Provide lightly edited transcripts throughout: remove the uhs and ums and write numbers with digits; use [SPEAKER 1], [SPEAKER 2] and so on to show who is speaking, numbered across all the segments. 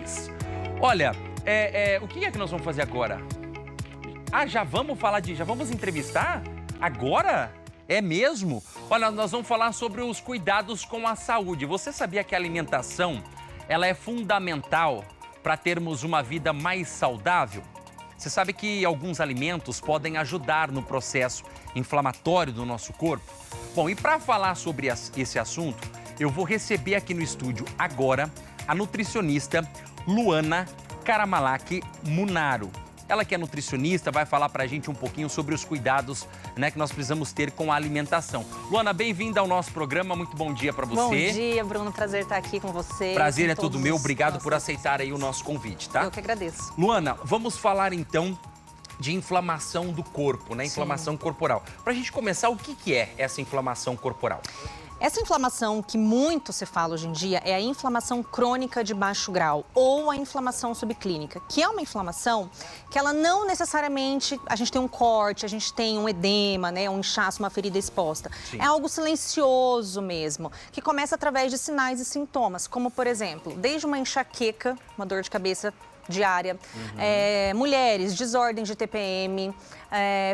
[SPEAKER 1] simples. Olha, o que é que nós vamos fazer agora? Já vamos entrevistar? Agora? É mesmo? Olha, nós vamos falar sobre os cuidados com a saúde. Você sabia que a alimentação, ela é fundamental para termos uma vida mais saudável? Você sabe que alguns alimentos podem ajudar no processo inflamatório do nosso corpo? Bom, e para falar sobre esse assunto, eu vou receber aqui no estúdio agora a nutricionista Luana Karamalak Munaro. Ela que é nutricionista, vai falar pra gente um pouquinho sobre os cuidados, né, que nós precisamos ter com a alimentação. Luana, bem-vinda ao nosso programa, muito bom dia pra você.
[SPEAKER 2] Bom dia, Bruno, prazer estar aqui com você.
[SPEAKER 1] Prazer é todo meu, obrigado por aceitar aí o nosso convite, tá?
[SPEAKER 2] Eu que agradeço.
[SPEAKER 1] Luana, vamos falar então de inflamação do corpo, né, inflamação corporal. Pra gente começar, o que é essa inflamação corporal?
[SPEAKER 2] Essa inflamação que muito se fala hoje em dia é a inflamação crônica de baixo grau ou a inflamação subclínica, que é uma inflamação que ela não necessariamente, a gente tem um corte, a gente tem um edema, né, um inchaço, uma ferida exposta. Sim. É algo silencioso mesmo, que começa através de sinais e sintomas, como por exemplo, desde uma enxaqueca, uma dor de cabeça diária, mulheres, desordem de TPM,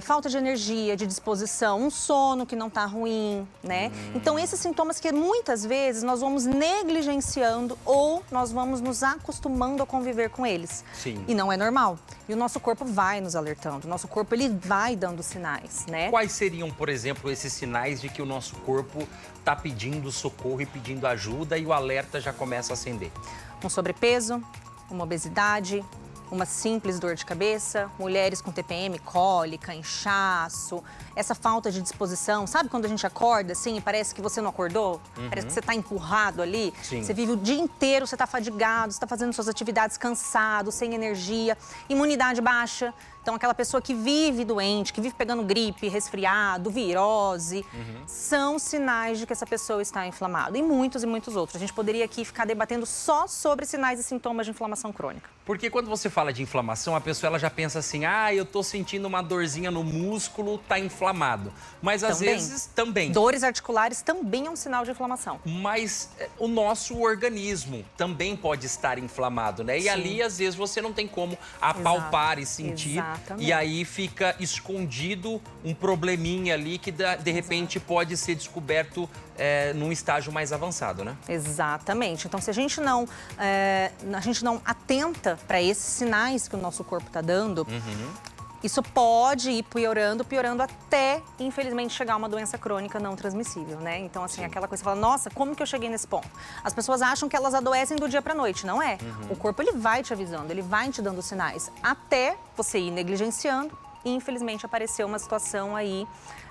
[SPEAKER 2] falta de energia, de disposição, um sono que não está ruim, né? Então, esses sintomas que muitas vezes nós vamos negligenciando ou nós vamos nos acostumando a conviver com eles.
[SPEAKER 1] Sim.
[SPEAKER 2] E não é normal. E o nosso corpo vai nos alertando, o nosso corpo ele vai dando sinais, né?
[SPEAKER 1] Quais seriam, por exemplo, esses sinais de que o nosso corpo está pedindo socorro e pedindo ajuda e o alerta já começa a acender?
[SPEAKER 2] Um sobrepeso, uma obesidade, uma simples dor de cabeça, mulheres com TPM, cólica, inchaço, essa falta de disposição. Sabe quando a gente acorda assim e parece que você não acordou? Parece que você está empurrado ali.
[SPEAKER 1] Sim.
[SPEAKER 2] Você vive o dia inteiro, você está fadigado, você está fazendo suas atividades cansado, sem energia, imunidade baixa. Então, aquela pessoa que vive doente, que vive pegando gripe, resfriado, virose, são sinais de que essa pessoa está inflamada. E muitos outros. A gente poderia aqui ficar debatendo só sobre sinais e sintomas de inflamação crônica.
[SPEAKER 1] Porque quando você fala de inflamação, a pessoa ela já pensa assim, eu tô sentindo uma dorzinha no músculo, tá inflamado. Mas às vezes também.
[SPEAKER 2] Dores articulares também é um sinal de inflamação.
[SPEAKER 1] Mas o nosso organismo também pode estar inflamado, né? E
[SPEAKER 2] Sim.
[SPEAKER 1] ali, às vezes, você não tem como apalpar e sentir.
[SPEAKER 2] Exatamente.
[SPEAKER 1] E aí fica escondido um probleminha ali que, de repente, pode ser descoberto num estágio mais avançado, né?
[SPEAKER 2] Exatamente. Então, se a gente não atenta para esses sinais que o nosso corpo está dando, isso pode ir piorando até, infelizmente, chegar a uma doença crônica não transmissível, né? Então, assim, aquela coisa, você fala, nossa, como que eu cheguei nesse ponto? As pessoas acham que elas adoecem do dia para noite, não é? O corpo, ele vai te avisando, ele vai te dando sinais, até você ir negligenciando e, infelizmente, aparecer uma situação aí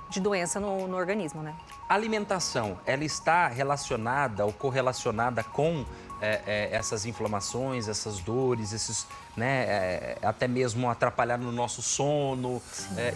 [SPEAKER 2] de doença no organismo, né?
[SPEAKER 1] A alimentação, ela está relacionada ou correlacionada com essas inflamações, essas dores, esses, né, até mesmo atrapalhar no nosso sono,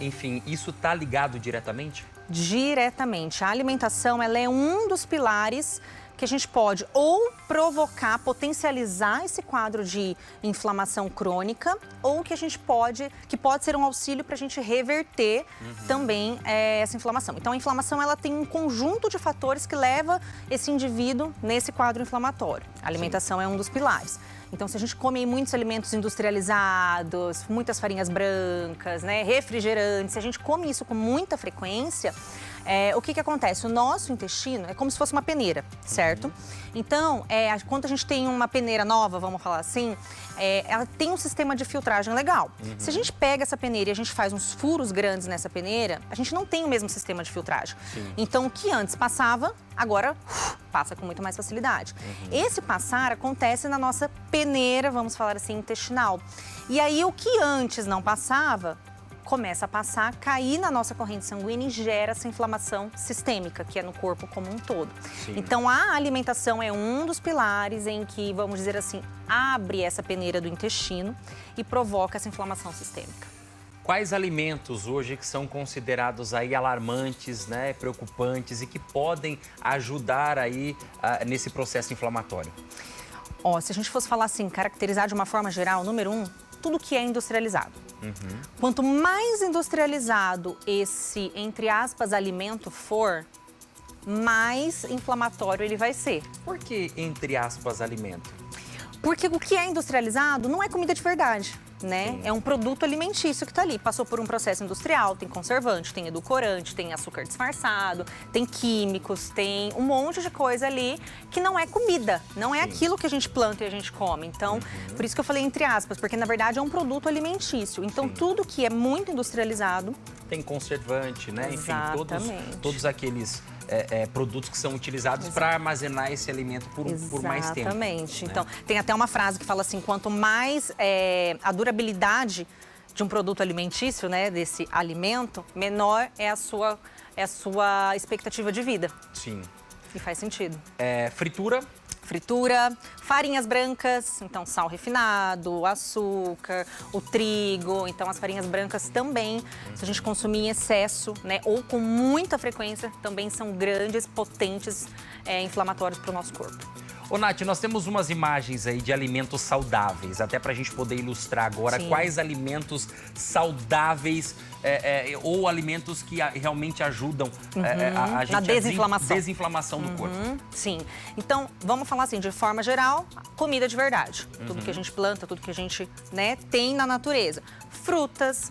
[SPEAKER 1] enfim, isso está ligado diretamente?
[SPEAKER 2] Diretamente. A alimentação, ela é um dos pilares que a gente pode ou provocar, potencializar esse quadro de inflamação crônica, ou que pode ser um auxílio para a gente reverter também essa inflamação. Então, a inflamação, ela tem um conjunto de fatores que leva esse indivíduo nesse quadro inflamatório. A alimentação é um dos pilares. Então, se a gente come muitos alimentos industrializados, muitas farinhas brancas, né, refrigerantes, se a gente come isso com muita frequência, o que acontece? O nosso intestino é como se fosse uma peneira, certo? Então, quando a gente tem uma peneira nova, vamos falar assim, ela tem um sistema de filtragem legal. Se a gente pega essa peneira e a gente faz uns furos grandes nessa peneira, a gente não tem o mesmo sistema de filtragem.
[SPEAKER 1] Sim.
[SPEAKER 2] Então, o que antes passava, agora passa com muito mais facilidade. Esse passar acontece na nossa peneira, vamos falar assim, intestinal. E aí, o que antes não passava, começa a passar, cair na nossa corrente sanguínea e gera essa inflamação sistêmica, que é no corpo como um todo.
[SPEAKER 1] Sim.
[SPEAKER 2] Então, a alimentação é um dos pilares em que, vamos dizer assim, abre essa peneira do intestino e provoca essa inflamação sistêmica.
[SPEAKER 1] Quais alimentos hoje que são considerados aí alarmantes, né, preocupantes e que podem ajudar aí nesse processo inflamatório?
[SPEAKER 2] Se a gente fosse falar assim, caracterizar de uma forma geral, número 1, tudo que é industrializado. Quanto mais industrializado esse, entre aspas, alimento for, mais inflamatório ele vai ser.
[SPEAKER 1] Por que, entre aspas, alimento?
[SPEAKER 2] Porque o que é industrializado não é comida de verdade, né? É um produto alimentício que tá ali. Passou por um processo industrial, tem conservante, tem edulcorante, tem açúcar disfarçado, tem químicos, tem um monte de coisa ali que não é comida, não é aquilo que a gente planta e a gente come. Então, por isso que eu falei entre aspas, porque na verdade é um produto alimentício. Então, tudo que é muito industrializado...
[SPEAKER 1] Tem conservante, né?
[SPEAKER 2] Exatamente.
[SPEAKER 1] Enfim, todos aqueles produtos que são utilizados para armazenar esse alimento por mais tempo.
[SPEAKER 2] Exatamente.
[SPEAKER 1] Né?
[SPEAKER 2] Então, tem até uma frase que fala assim, quanto mais a durabilidade de um produto alimentício, né, desse alimento, menor é a sua expectativa de vida.
[SPEAKER 1] Sim.
[SPEAKER 2] E faz sentido.
[SPEAKER 1] Fritura.
[SPEAKER 2] Fritura, farinhas brancas, então sal refinado, açúcar, o trigo. Então as farinhas brancas também, se a gente consumir em excesso, né, ou com muita frequência, também são grandes, potentes inflamatórios para o nosso corpo.
[SPEAKER 1] Ô, Nath, nós temos umas imagens aí de alimentos saudáveis, até para a gente poder ilustrar agora quais alimentos saudáveis ou alimentos que realmente ajudam a gente
[SPEAKER 2] na desinflamação.
[SPEAKER 1] Desinflamação do corpo.
[SPEAKER 2] Sim. Então, vamos falar assim, de forma geral, comida de verdade. Tudo que a gente planta, tudo que a gente, né, tem na natureza. Frutas,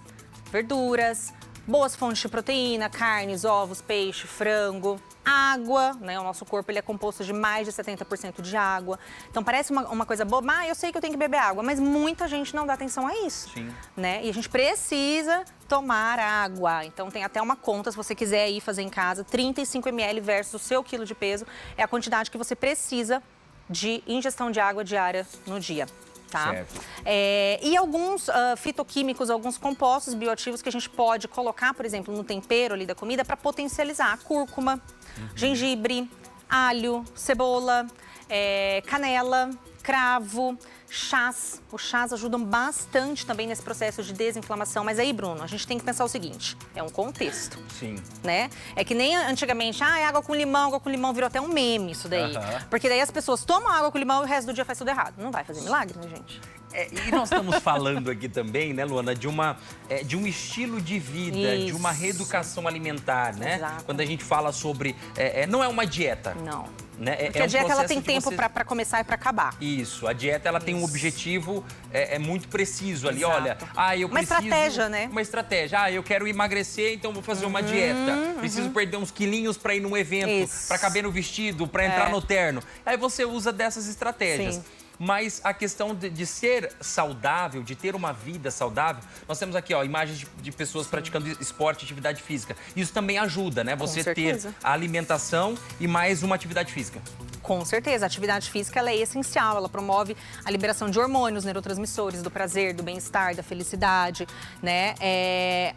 [SPEAKER 2] verduras, boas fontes de proteína, carnes, ovos, peixe, frango. Água, né? O nosso corpo ele é composto de mais de 70% de água. Então parece uma coisa boba, eu sei que eu tenho que beber água, mas muita gente não dá atenção a isso.
[SPEAKER 1] Sim.
[SPEAKER 2] Né? E a gente precisa tomar água. Então tem até uma conta, se você quiser ir fazer em casa, 35 ml versus o seu quilo de peso, é a quantidade que você precisa de ingestão de água diária no dia. Tá?
[SPEAKER 1] Certo.
[SPEAKER 2] E alguns fitoquímicos, alguns compostos bioativos que a gente pode colocar, por exemplo, no tempero ali da comida para potencializar. Cúrcuma, gengibre, alho, cebola, canela, cravo, chás. Os chás ajudam bastante também nesse processo de desinflamação. Mas aí, Bruno, a gente tem que pensar o seguinte, é um contexto.
[SPEAKER 1] Sim.
[SPEAKER 2] Né? É que nem antigamente, água com limão virou até um meme isso daí. Porque daí as pessoas tomam água com limão e o resto do dia faz tudo errado. Não vai fazer milagre, né, gente?
[SPEAKER 1] E nós estamos falando aqui também, né, Luana, de um estilo de vida, de uma reeducação alimentar, né?
[SPEAKER 2] Exato.
[SPEAKER 1] Quando a gente fala sobre... não é uma dieta.
[SPEAKER 2] Não.
[SPEAKER 1] Né?
[SPEAKER 2] Porque a dieta ela tem tempo para começar e para acabar.
[SPEAKER 1] Isso, a dieta ela tem um objetivo muito preciso ali.
[SPEAKER 2] Exato.
[SPEAKER 1] Olha, eu
[SPEAKER 2] uma
[SPEAKER 1] preciso...
[SPEAKER 2] estratégia, né?
[SPEAKER 1] Uma estratégia. Eu quero emagrecer, então vou fazer uma dieta. Preciso perder uns quilinhos para ir num evento, para caber no vestido, para entrar no terno. Aí você usa dessas estratégias.
[SPEAKER 2] Sim.
[SPEAKER 1] Mas a questão de ser saudável, de ter uma vida saudável, nós temos aqui, imagens de pessoas praticando esporte, atividade física. Isso também ajuda, né? Você ter a alimentação e mais uma atividade física.
[SPEAKER 2] Com certeza, a atividade física ela é essencial, ela promove a liberação de hormônios, neurotransmissores, do prazer, do bem-estar, da felicidade, né?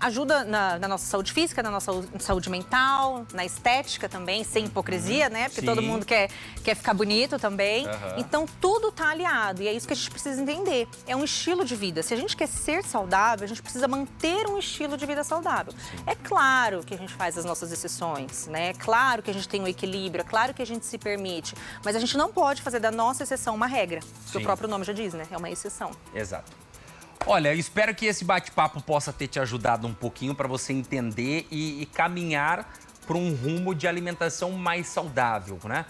[SPEAKER 2] Ajuda na nossa saúde física, na nossa saúde mental, na estética também, sem hipocrisia, né? Porque todo mundo quer ficar bonito também. Então, tudo tá aliado e é isso que a gente precisa entender. É um estilo de vida. Se a gente quer ser saudável, a gente precisa manter um estilo de vida saudável. É claro que a gente faz as nossas exceções, né? É claro que a gente tem um equilíbrio, é claro que a gente se permite. Mas a gente não pode fazer da nossa exceção uma regra. Que o próprio nome já diz, né? É uma exceção.
[SPEAKER 1] Exato. Olha, espero que esse bate-papo possa ter te ajudado um pouquinho para você entender e caminhar para um rumo de alimentação mais saudável, né?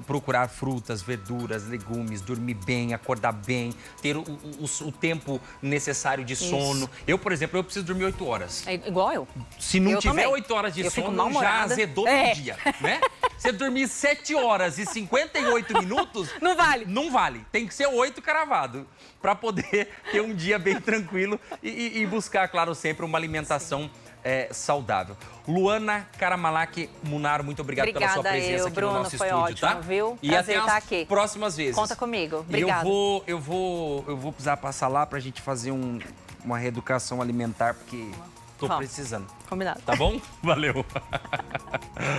[SPEAKER 1] Procurar frutas, verduras, legumes, dormir bem, acordar bem, ter o tempo necessário de sono. Eu, por exemplo, eu preciso dormir 8 horas.
[SPEAKER 2] É igual eu.
[SPEAKER 1] Se não tiver
[SPEAKER 2] também.
[SPEAKER 1] 8 horas de sono, já azedou o dia, né? Você dormir 7 horas e 58 minutos...
[SPEAKER 2] Não vale.
[SPEAKER 1] Não vale. Tem que ser 8 cravado para poder ter um dia bem tranquilo e buscar, claro, sempre uma alimentação saudável. Luana Caramalach Munaro, muito obrigado pela sua presença aqui
[SPEAKER 2] Bruno,
[SPEAKER 1] no nosso
[SPEAKER 2] foi
[SPEAKER 1] estúdio,
[SPEAKER 2] ótimo,
[SPEAKER 1] tá?
[SPEAKER 2] Viu?
[SPEAKER 1] E
[SPEAKER 2] prazer
[SPEAKER 1] até
[SPEAKER 2] estar
[SPEAKER 1] as
[SPEAKER 2] aqui.
[SPEAKER 1] próximas vezes.
[SPEAKER 2] Conta comigo. Obrigada.
[SPEAKER 1] Eu vou precisar passar lá pra gente fazer uma reeducação alimentar, porque tô precisando.
[SPEAKER 2] Combinado.
[SPEAKER 1] Tá bom? Valeu.